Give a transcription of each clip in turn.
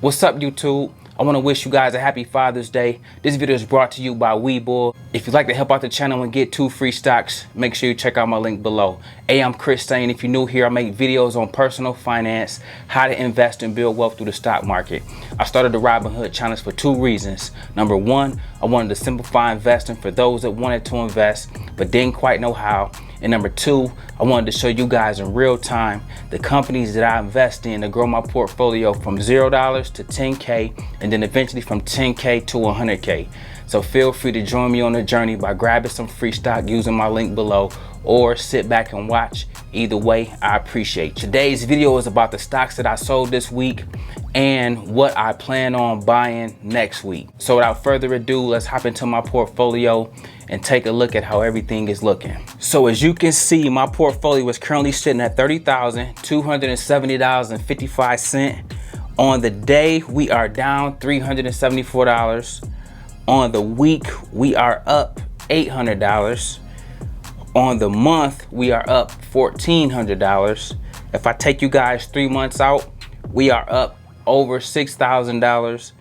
What's up, YouTube? I want to wish you guys a happy Father's Day. This video is brought to you by Webull. If you'd like to help out the channel and get 2 free stocks, make sure you check out my link below. Hey, I'm Sain. If you're new here, I make videos on personal finance, how to invest and build wealth through the stock market. I started the Robinhood challenge for 2 reasons. Number 1, I wanted to simplify investing for those that wanted to invest but didn't quite know how. And number 2, I wanted to show you guys in real time the companies that I invest in to grow my portfolio from $0 to 10K and then eventually from 10K to 100K. So feel free to join me on the journey by grabbing some free stock using my link below, or sit back and watch. Either way, I appreciate you. Today's video is about the stocks that I sold this week and what I plan on buying next week. So without further ado, let's hop into my portfolio and take a look at how everything is looking. So as you can see, my portfolio is currently sitting at $30,270.55. On the day, we are down $374. On the week, we are up $800. On the month, we are up $1,400. If I take you guys 3 months out, we are up over $6,000.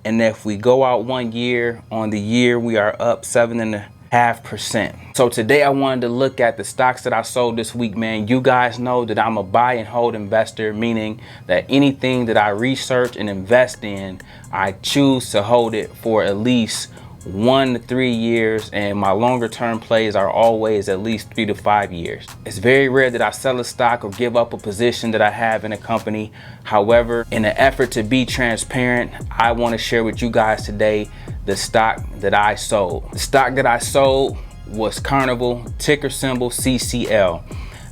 And if we go out 1 year, on the year, we are up 7.5%. So today I wanted to look at the stocks that I sold this week, man. You guys know that I'm a buy and hold investor, meaning that anything that I research and invest in, I choose to hold it for at least 1 to 3 years, and my longer term plays are always at least 3 to 5 years. It's very rare that I sell a stock or give up a position that I have in a company. However, in an effort to be transparent, I want to share with you guys today the stock that I sold. The stock that I sold was Carnival, ticker symbol CCL.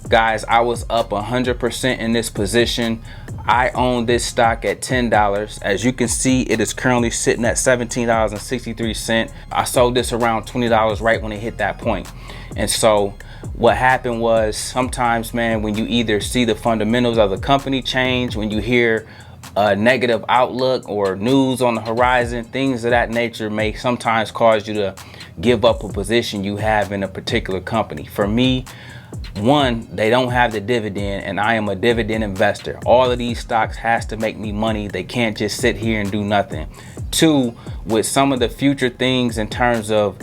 Guys, I was up 100% in this position. I own this stock at $10. As you can see, it is currently sitting at $17.63. I sold this around $20 right when it hit that point. And so what happened was, sometimes, man, when you either see the fundamentals of the company change, when you hear a negative outlook or news on the horizon, things of that nature may sometimes cause you to give up a position you have in a particular company. For me, 1, they don't have the dividend, and I am a dividend investor. All of these stocks has to make me money. They can't just sit here and do nothing. 2, with some of the future things in terms of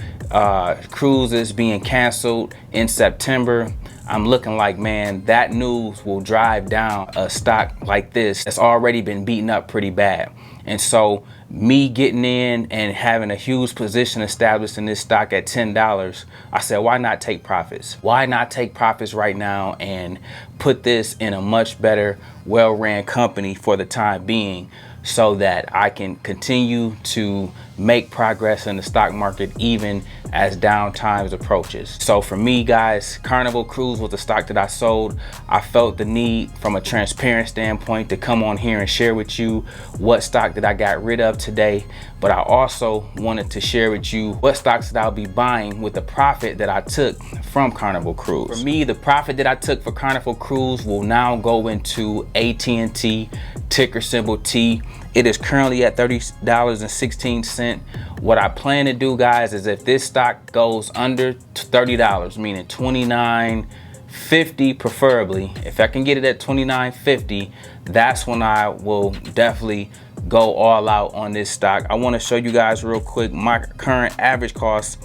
cruises being canceled in September, I'm looking like, man, that news will drive down a stock like this that's already been beaten up pretty bad. And so me getting in and having a huge position established in this stock at $10, I said, why not take profits? Why not take profits right now and put this in a much better, well-ran company for the time being, so that I can continue to make progress in the stock market even as down times approaches. So for me, guys, Carnival Cruise was the stock that I sold. I felt the need from a transparent standpoint to come on here and share with you what stock that I got rid of today. But I also wanted to share with you what stocks that I'll be buying with the profit that I took from Carnival Cruise. For me, the profit that I took for Carnival Cruise will now go into AT&T, ticker symbol T. It is currently at $30.16. What I plan to do, guys, is if this stock goes under $30, meaning $29.50 preferably, if I can get it at $29.50, that's when I will definitely go all out on this stock. I want to show you guys real quick. My current average cost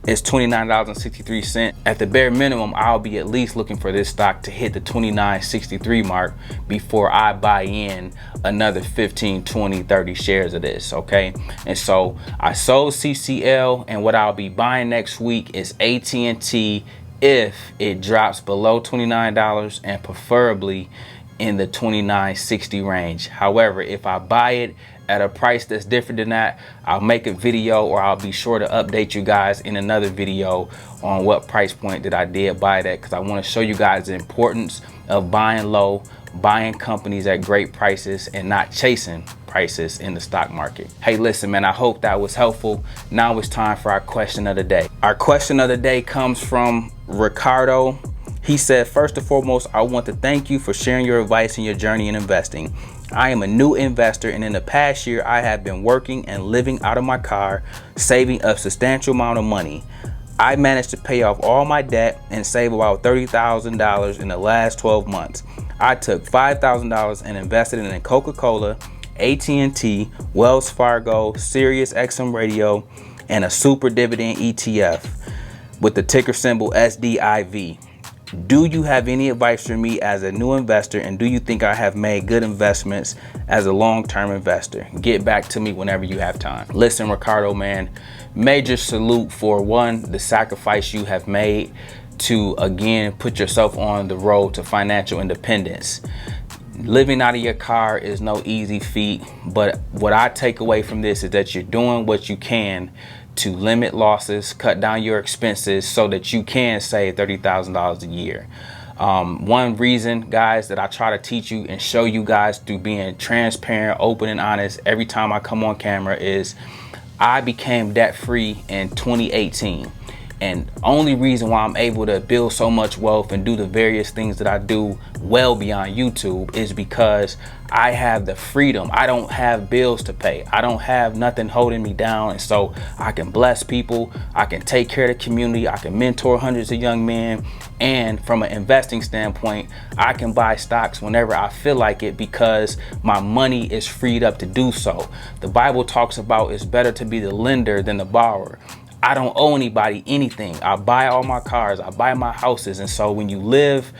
is $29.63. At the bare minimum, I'll be at least looking for this stock to hit the $29.63 mark before I buy in another 15, 20, 30 shares of this, okay? And so I sold CCL, and what I'll be buying next week is AT&T if it drops below $29 and preferably in the $29.60 range. However, if I buy it at a price that's different than that, I'll make a video, or I'll be sure to update you guys in another video on what price point that I did buy that, because I want to show you guys the importance of buying low, buying companies at great prices, and not chasing prices in the stock market. Hey, listen, man, I hope that was helpful. Now it's time for our question of the day. Our question of the day comes from Ricardo. He said, first and foremost, I want to thank you for sharing your advice and your journey in investing. I am a new investor, and in the past year, I have been working and living out of my car, saving a substantial amount of money. I managed to pay off all my debt and save about $30,000 in the last 12 months. I took $5,000 and invested in Coca-Cola, AT&T, Wells Fargo, Sirius XM Radio, and a super dividend ETF with the ticker symbol SDIV. Do you have any advice for me as a new investor, and do you think I have made good investments as a long-term investor? Get back to me whenever you have time. Listen, Ricardo, man, major salute for one, the sacrifice you have made to again put yourself on the road to financial independence. Living out of your car is no easy feat, but what I take away from this is that you're doing what you can to limit losses, cut down your expenses so that you can save $30,000 a year. One reason, guys, that I try to teach you and show you guys through being transparent, open, and honest every time I come on camera is I became debt free in 2018. And only reason why I'm able to build so much wealth and do the various things that I do well beyond YouTube is because I have the freedom. I don't have bills to pay. I don't have nothing holding me down. And so I can bless people. I can take care of the community. I can mentor hundreds of young men. And from an investing standpoint, I can buy stocks whenever I feel like it because my money is freed up to do so. The Bible talks about it's better to be the lender than the borrower. I don't owe anybody anything. I buy all my cars, I buy my houses. And so when you live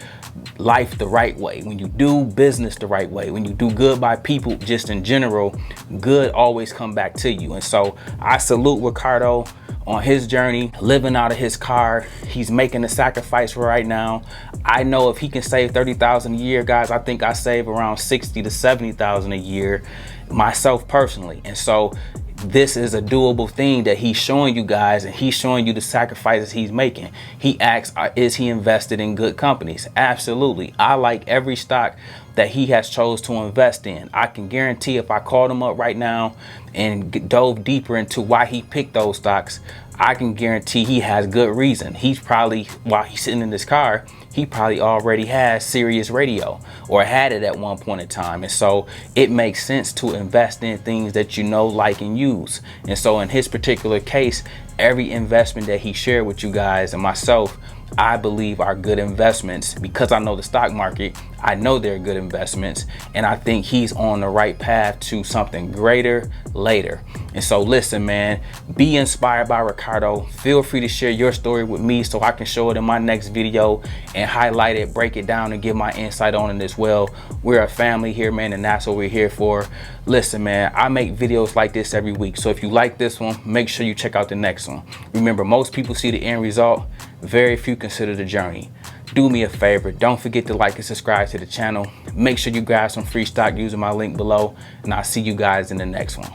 life the right way, when you do business the right way, when you do good by people just in general, good always come back to you. And so I salute Ricardo on his journey, living out of his car. He's making a sacrifice right now. I know if he can save $30,000 a year, guys, I think I save around $60,000 to $70,000 a year myself personally. And so this is a doable thing that he's showing you guys, and he's showing you the sacrifices he's making. He asks, is he invested in good companies? Absolutely. I like every stock that he has chose to invest in. I can guarantee if I called him up right now and dove deeper into why he picked those stocks, I can guarantee he has good reason. He's probably, while he's sitting in this car, he probably already has Sirius Radio or had it at one point in time. And so it makes sense to invest in things that you know, like, and use. And so in his particular case, every investment that he shared with you guys and myself, I believe are good investments because I know the stock market. I know they're good investments, and I think he's on the right path to something greater later. And so listen, man, be inspired by Ricardo. Feel free to share your story with me so I can show it in my next video and highlight it, break it down, and give my insight on it as well. We're a family here, man, and that's what we're here for. Listen, man, I make videos like this every week. So if you like this one, make sure you check out the next one. Remember, most people see the end result. Very few consider the journey. Do me a favor, don't forget to like and subscribe to the channel. Make sure you grab some free stock using my link below, and I'll see you guys in the next one.